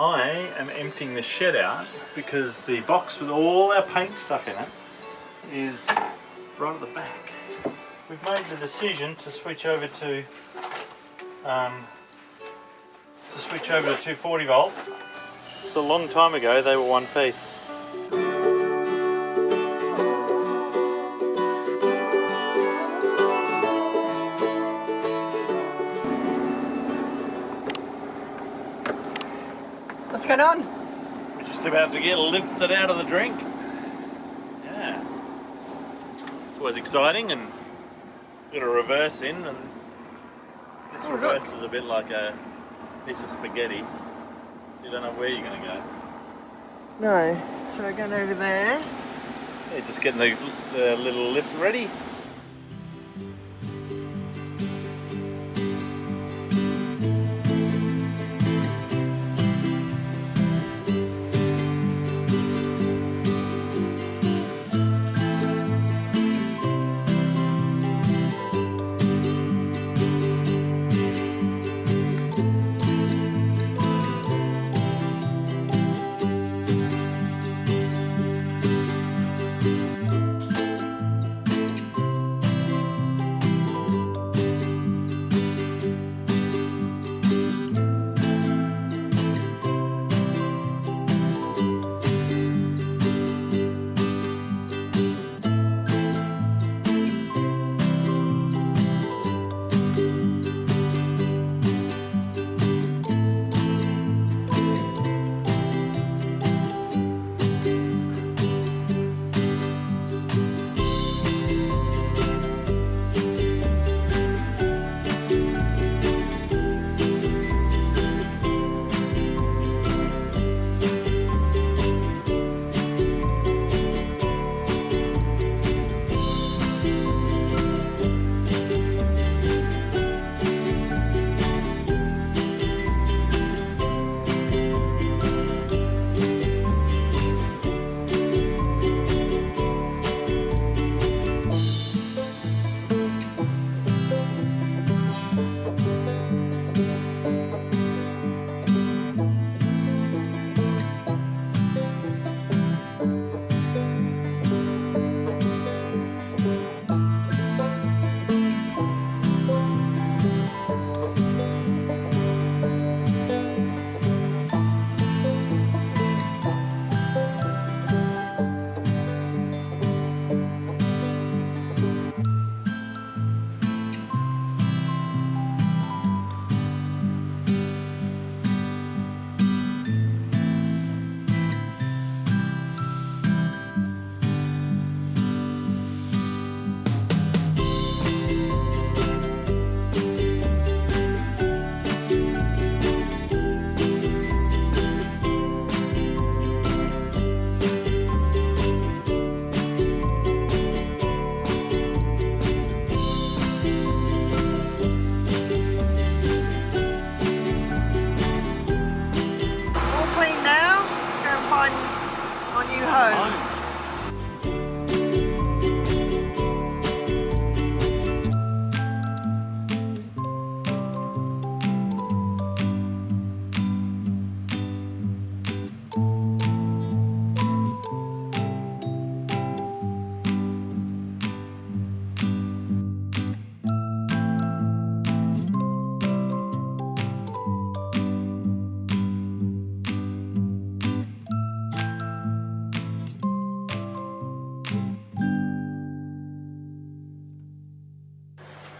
I am emptying the shed out because the box with all our paint stuff in it is right at the back. We've made the decision to switch over to 240 volt. It's a long time ago they were one piece. What's going on? We're just about to get lifted out of the drink. Yeah. It's always exciting, and got a reverse in, and this reverse is a bit like a piece of spaghetti. You don't know where you're going to go. No. So we're going over there. Yeah, just getting the little lift ready.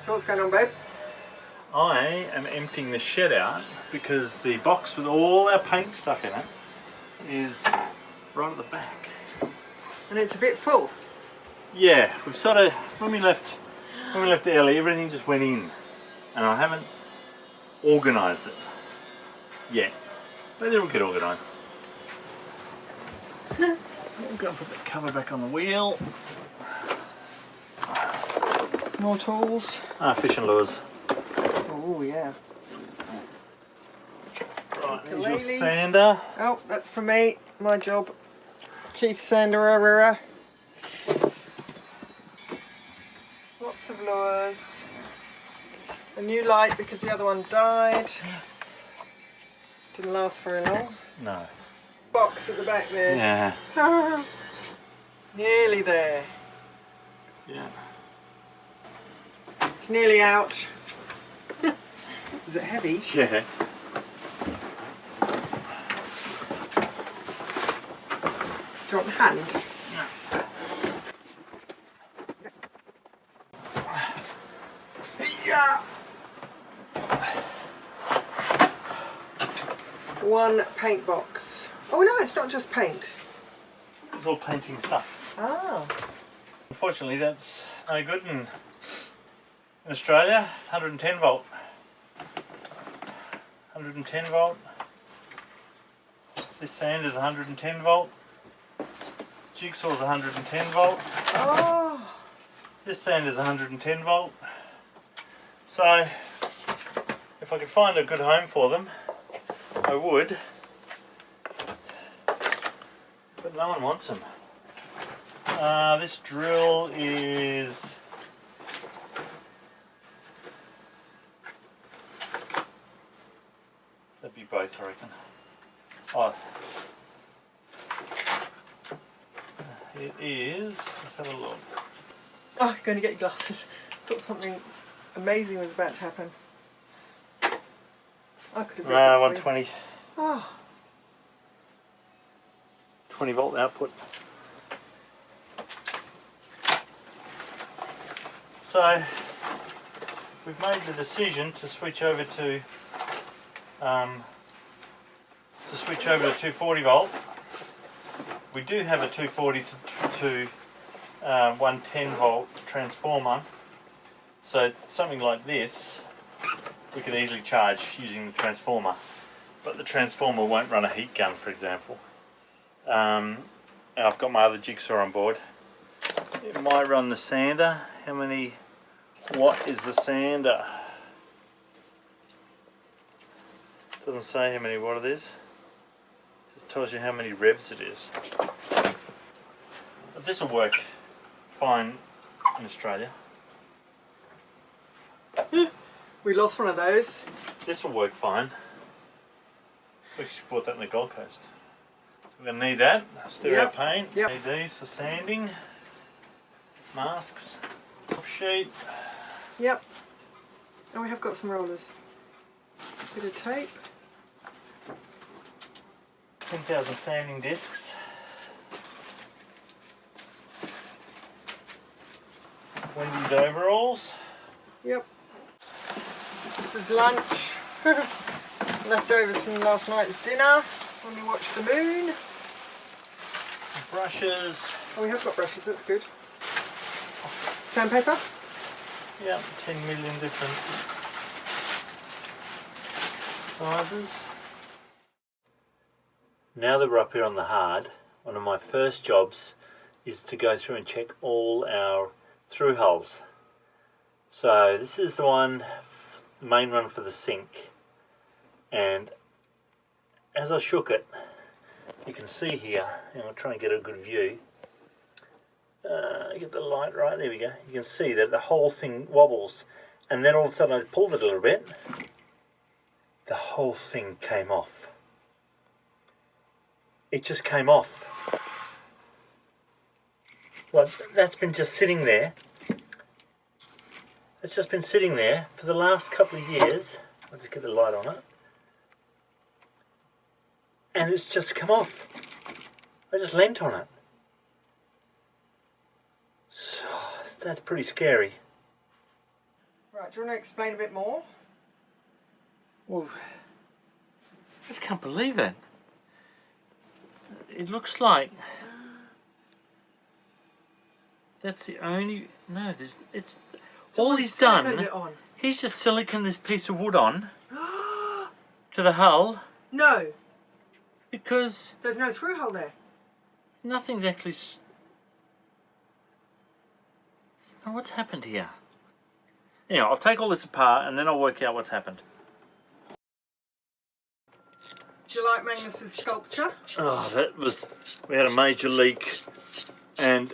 So what's going on, babe? I am emptying the shed out because the box with all our paint stuff in it is right at the back. And it's a bit full. Yeah, we've sort of, when we left early, everything just went in, and I haven't organised it yet, but it'll get organised. I'm going to put the cover back on the wheel. More tools. Fishing lures. Oh yeah. Right, here's your sander. Oh, that's for me. My job. Chief Sander. Lots of lures. A new light because the other one died. Didn't last very long. No. Box at the back there. Yeah. Nearly there. Yeah. It's nearly out. Is it heavy? Yeah. Do you want a hand? Yeah. One paint box. Oh no, it's not just paint. It's all painting stuff. Ah. Unfortunately, that's no good in Australia. It's 110 volt. 110 volt. This sand is 110 volt. Jigsaw's 110 volt. Oh. This sand is 110 volt. So, if I could find a good home for them, I would. But no one wants them. This drill is that'd be both, I reckon. Oh, it is. Let's have a look. Oh, I'm going to get your glasses. Thought something amazing was about to happen. I could have got that for you. 120. Oh. 20 volt output. So we've made the decision to switch over to 240 volt. We do have a 240 to 110 volt transformer, so something like this we could easily charge using the transformer, but the transformer won't run a heat gun, for example. And I've got my other jigsaw on board. It might run the sander. How many watt is the sander? Doesn't say how many watt it is. Just tells you how many revs it is. But this will work fine in Australia. We lost one of those. This will work fine. We bought that in the Gold Coast. So we're going to need that. Stereo paint. Yep. Need these for sanding. Masks. Off sheet. Yep. And we have got some rollers. Bit of tape. 10,000 sanding discs. Wendy's overalls. Yep. This is lunch. Leftovers from last night's dinner when we watched the moon. Brushes. Oh, we have got brushes, that's good. Sandpaper? Yeah, 10 million different sizes. Now that we're up here on the hard, one of my first jobs is to go through and check all our through holes. So this is the one, the main one for the sink, and as I shook it, you can see here, and I'll try and get a good view, get the light right, there we go, you can see that the whole thing wobbles, and then all of a sudden I pulled it a little bit, the whole thing came off. It just came off. Well, that's been just sitting there. It's just been sitting there for the last couple of years. I'll just get the light on it. And it's just come off. I just leant on it. So, that's pretty scary. Right, do you want to explain a bit more? Well, I just can't believe it. It looks like that's the only, no, there's, it's, all he's done, he's just siliconed this piece of wood on to the hull. No. Because there's no through hole there. Nothing's actually, now what's happened here? Anyway, I'll take all this apart and then I'll work out what's happened. Do you like Magnus's sculpture? Oh, that was, we had a major leak and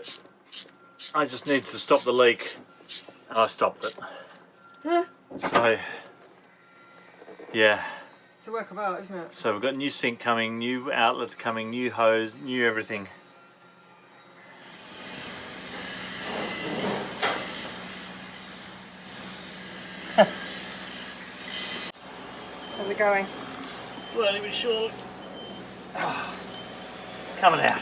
I just needed to stop the leak and I stopped it. Yeah. So, yeah. It's a work of art, isn't it? So we've got new sink coming, new outlets coming, new hose, new everything. How's it going? Slowly but surely. Oh, coming out.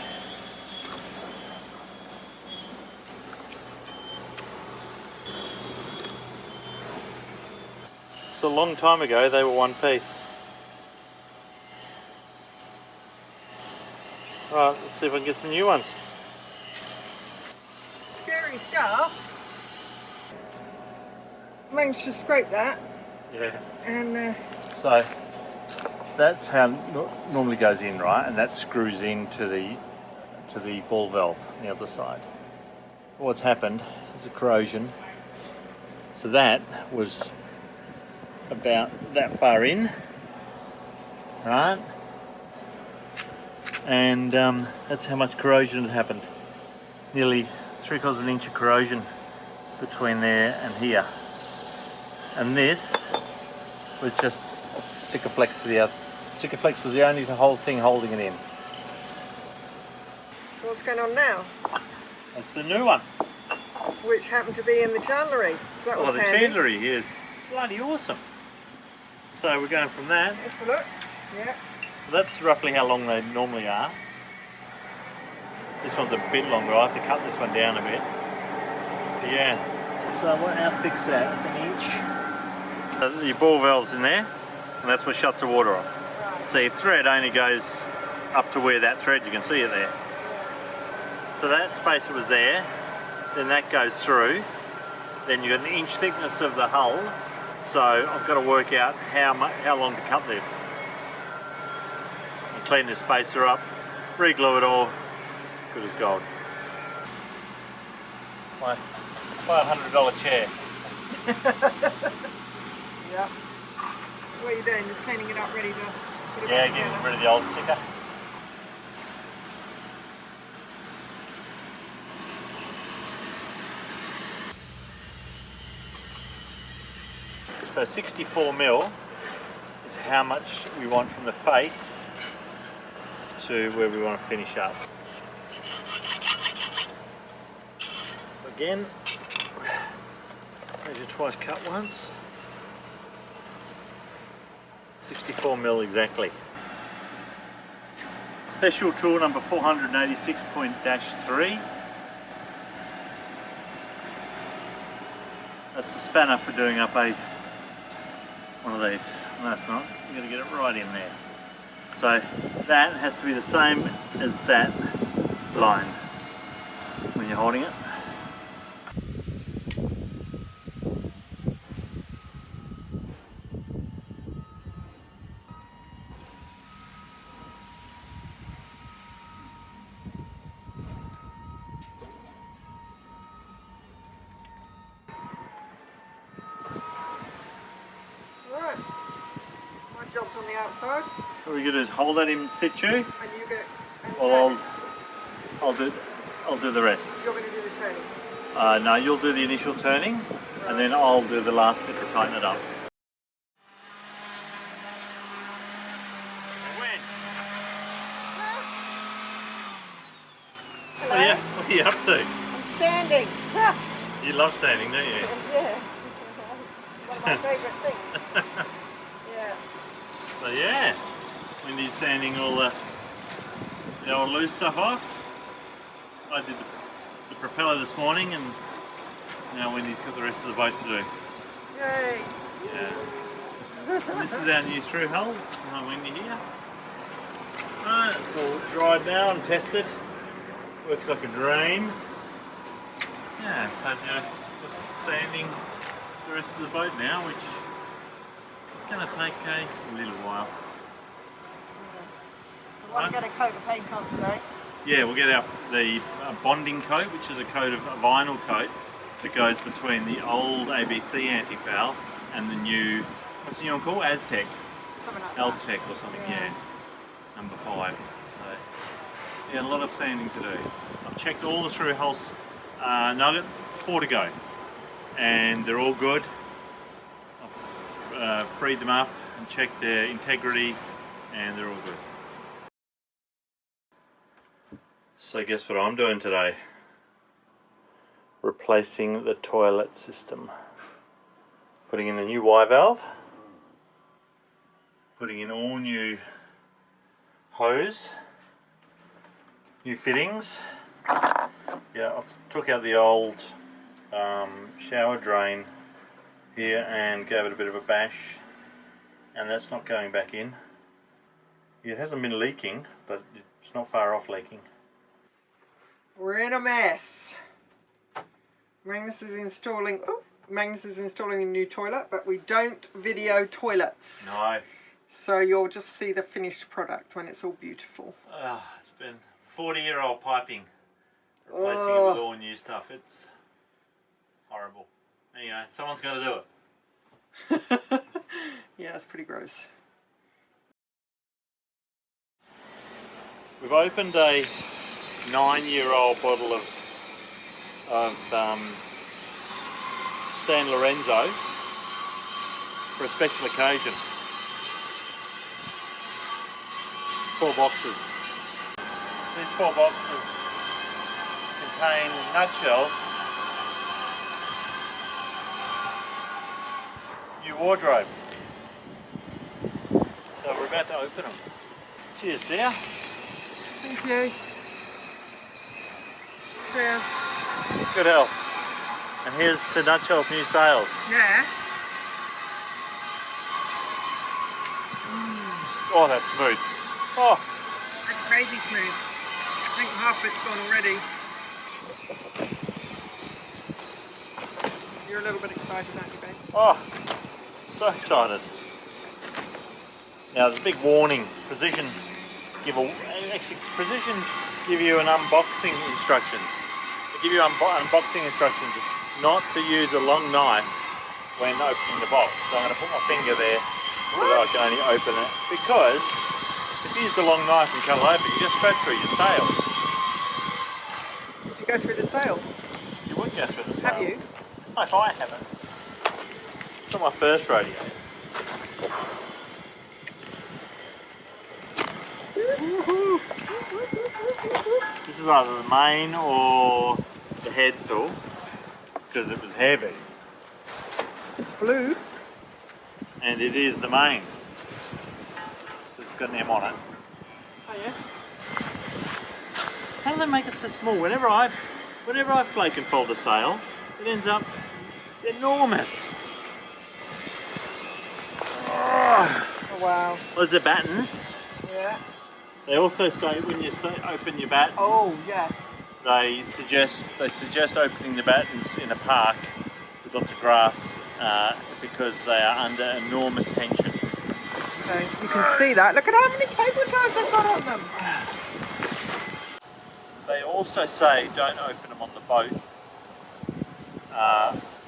So a long time ago they were one piece. Right, let's see if I can get some new ones. Scary stuff. Managed to scrape that. Yeah. And So that's how it normally goes in, right? And that screws into the ball valve on the other side. What's happened is a corrosion. So that was about that far in, right? And that's how much corrosion had happened. Nearly 3/4 of an inch of corrosion between there and here. And this was just sikaflex to the outside. Sikaflex was the only whole thing holding it in. what's going on now? That's the new one. Which happened to be in the chandlery. So that was The handy. chandlery here is bloody awesome. So we're going from that. Let's have a look. Yeah. That's roughly how long they normally are. This one's a bit longer. I have to cut this one down a bit. But yeah. So how thick's that? It's an inch. Your ball valve's in there, and that's what shuts the water off. Right. So your thread only goes up to where that thread, you can see it there. So that space that was there, then that goes through. Then you've got an inch thickness of the hull. So I've got to work out how long to cut this. And clean the spacer up, re-glue it all, good as gold. My $500 chair. Yeah. So what are you doing? Just cleaning it up, ready to put it Yeah, back getting together? rid of the old sticker. So 64mm is how much we want from the face to where we want to finish up. Again, measure twice, cut once. 64mm exactly. Special tool number 486.3. That's the spanner for doing up one of these. No, it's not. You've got to get it right in there. So that has to be the same as that line when you're holding it. Alright. My job's on the outside. What we're going to do is hold that in situ. And you get it. And Well, turn it. I'll do the rest. You're going to do the turning. No, you'll do the initial turning, and then I'll do the last bit to tighten it up. When? Hello. What are you up to? I'm sanding. You love sanding, don't you? Yeah. One of my favourite things. Yeah. So yeah, Wendy's sanding all the old loose stuff off. I did the propeller this morning, and now Wendy's got the rest of the boat to do. Yay. Yeah. And this is our new through hull. Hi Wendy here. Right, it's all dried now and tested. Works like a dream. Yeah, so just sanding the rest of the boat now, which is going to take a little while. I want to get a coat of paint on today. Yeah, we'll get the bonding coat, which is a coat of a vinyl coat that goes between the old ABC anti-foul and the new, what's the new one called? Aztec, Something like that. L-Tech or something, yeah. Number 5. So, yeah, a lot of sanding to do. I've checked all the through hulls. Now I've got 4 to go, and they're all good. I've freed them up, and check their integrity, and they're all good. So guess what I'm doing today? Replacing the toilet system. Putting in a new Y valve. Putting in all new hose. New fittings. Yeah, I took out the old shower drain here and gave it a bit of a bash, and that's not going back in. It hasn't been leaking, but it's not far off leaking. We're in a mess. Magnus is installing a new toilet, but we don't video toilets. No. So you'll just see the finished product when it's all beautiful. It's been 40-year-old piping. Replacing it with all new stuff. It's horrible. Anyway, someone's got to do it. Yeah, it's pretty gross. We've opened a 9-year-old bottle of San Lorenzo for a special occasion. 4 boxes. These 4 boxes contain nutshells, new wardrobe. So we're about to open them. Cheers, dear. Thank you. Yeah. Good health. And here's to Nutshell's new sales. Yeah. Oh, that's smooth. Oh. That's crazy smooth. I think half of it's gone already. You're a little bit excited, aren't you, babe? Oh, so excited. Now there's a big warning. Precision give you an unboxing instructions. They give you unboxing instructions not to use a long knife when opening the box. So I'm going to put my finger there so that I can only open it, because if you use the long knife and cut it open, you just go through your sail. Did you go through the sail? You wouldn't go through the sail. Have you? No, I haven't. It's not my first rodeo. This is either the main or the head saw, because it was heavy. It's blue. And it is the main. It's got an M on it. Oh yeah? How do they make it so small? Whenever I flake and fold a sail, it ends up enormous. Oh wow. Well, the battens. Yeah. They also say when you open your batten, Oh yeah. they suggest opening the battens in a park with lots of grass because they are under enormous tension. Okay, you can see that. Look at how many cable ties they've got on them. They also say don't open them on the boat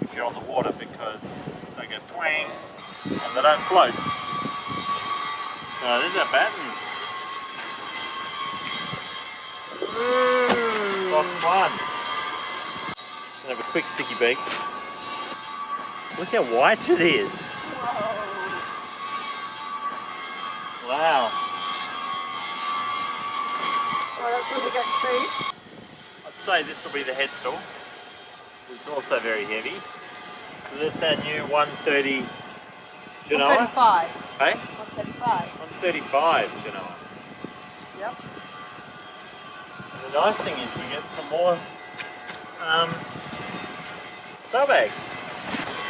if you're on the water, because they go twang and they don't float. So there's our battens. Box 1. Gonna have a quick sticky beak. Look how white it is. Whoa. Wow. Oh, that's what we get to see. I'd say this will be the head saw. It's also very heavy. So that's our new 130 Genoa. 135. Hey? 135. 135 Genoa. Yep. And the nice thing is we get some more sail bags.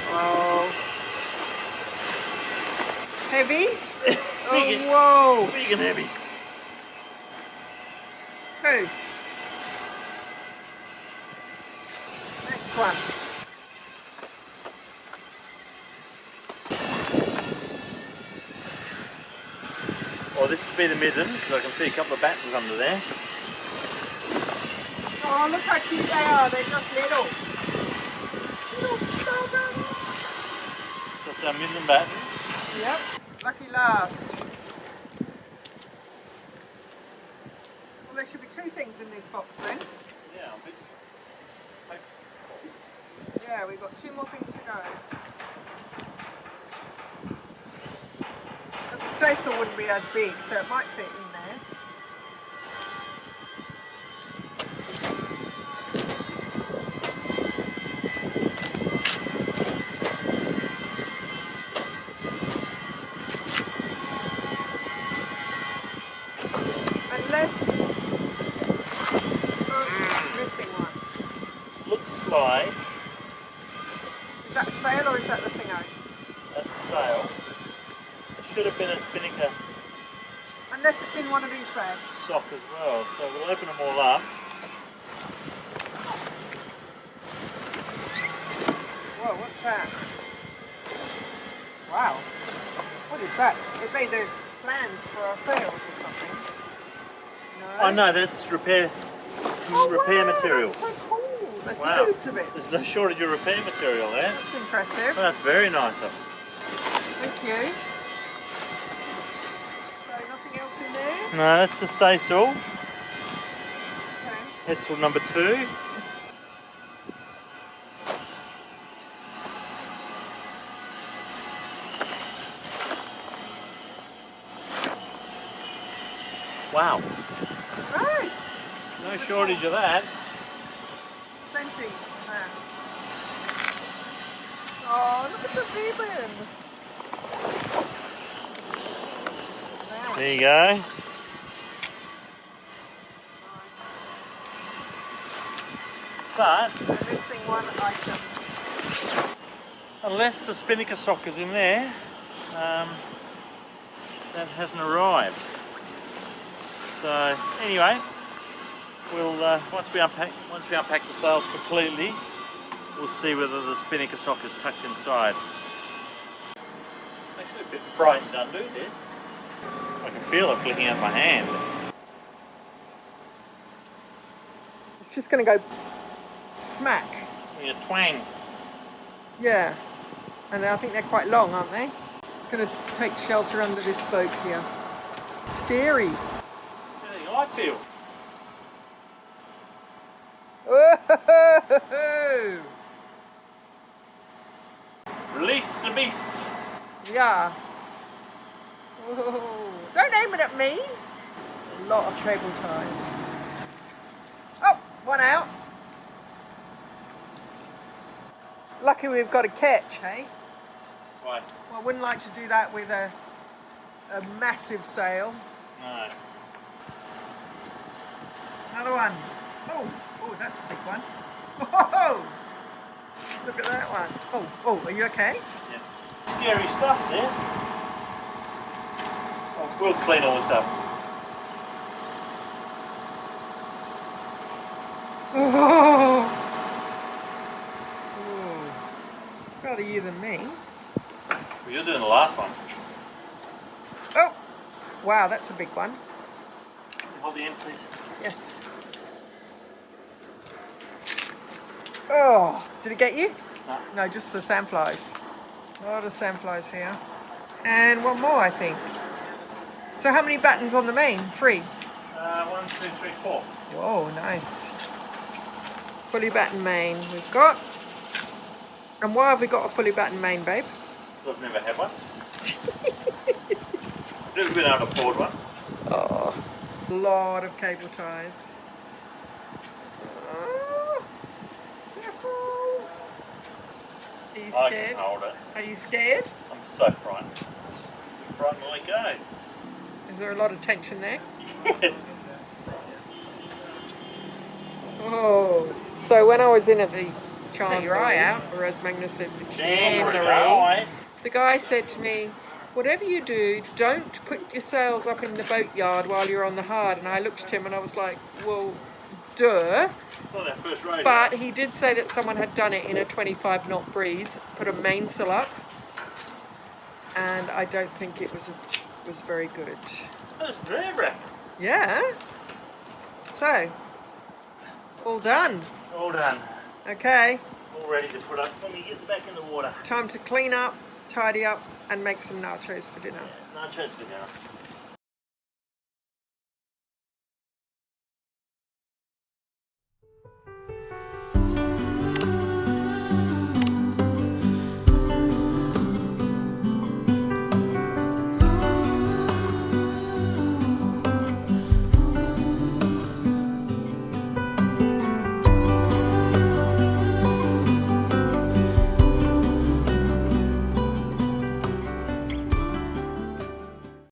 Oh. Heavy? Big Oh, whoa. Big and heavy. Hey. Next one. Well, this would be the mizzen, because I can see a couple of battens under there. Oh, look how cute they are. They're just little. Little strawberries. That's our mizzen battens. Yep. Lucky last. Well, there should be 2 things in this box then. Yeah, I'm a bit hopeful. Yeah, we've got 2 more things to go. staysail wouldn't be as big, so it might fit in there. Unless... Oh, missing one. Looks like... Is that the sail or is that the thingo? That's a sail. It should have been a spinnaker Unless it's in one of these bags. sock as well. So we'll open them all up. Whoa, what's that? Wow. What is that? It made the plans for our sails or something. No? Oh no, that's repair wow, material. That's so cool. There's Wow. loads of it. There's no shortage of repair material there. That's impressive. Well, that's very nice of them. Thank you. So nothing else in there? No, that's the staysail. Okay. That's number 2. Wow, Right. no shortage of that. Plenty. There. Oh, look at the ribbon. Wow. There you go. But We're missing one item. unless the spinnaker sock is in there, that hasn't arrived. So anyway, we'll once we unpack the sails completely, we'll see whether the spinnaker sock is tucked inside. I'm actually a bit frightened to undo this. I can feel it flicking out my hand. It's just going to go smack. Yeah, twang. Yeah. And I think they're quite long, aren't they? It's going to take shelter under this boat here. Scary. I feel. Whoa! Release the beast. Yeah. Whoa. Don't aim it at me. A lot of cable ties. Oh, one out. Lucky we've got a catch, hey? Why? Well, I wouldn't like to do that with a massive sail. No. Another one. Oh, that's a big one. Whoa! Look at that one. Oh, are you okay? Yeah. Scary stuff, this. Oh, we'll clean all this up. Oh! Rather you than me. Well, you're doing the last one. Oh! Wow, that's a big one. Hold the end, please. Yes. Oh, did it get you? No. No, just the sandflies. A lot of sandflies here. And one more, I think. So how many battens on the main? 3? 1, 2, 3, 4. Whoa, nice. Fully battened main we've got. And why have we got a fully battened main, babe? I've never had one. Never been able to afford one. Oh, a lot of cable ties. Oh, careful. Are you I scared? can hold it. Are you scared? I'm so frightened. I'm frightened to let go. Is there a lot of tension there? Oh, so when I was in at the take your eye out, or as Magnus says, the jamboree, the guy said to me, whatever you do, don't put your sails up in the boatyard while you're on the hard. And I looked at him and I was like, well, duh. It's not our first rodeo. But he did say that someone had done it in a 25 knot breeze, put a mainsail up, and I don't think it was very good. That's nerve-wracking. Yeah. So, all done. All done. Okay, All ready to put up. Let me get back in the water. time to clean up, tidy up, and make some nachos for dinner. Yeah, nachos for dinner.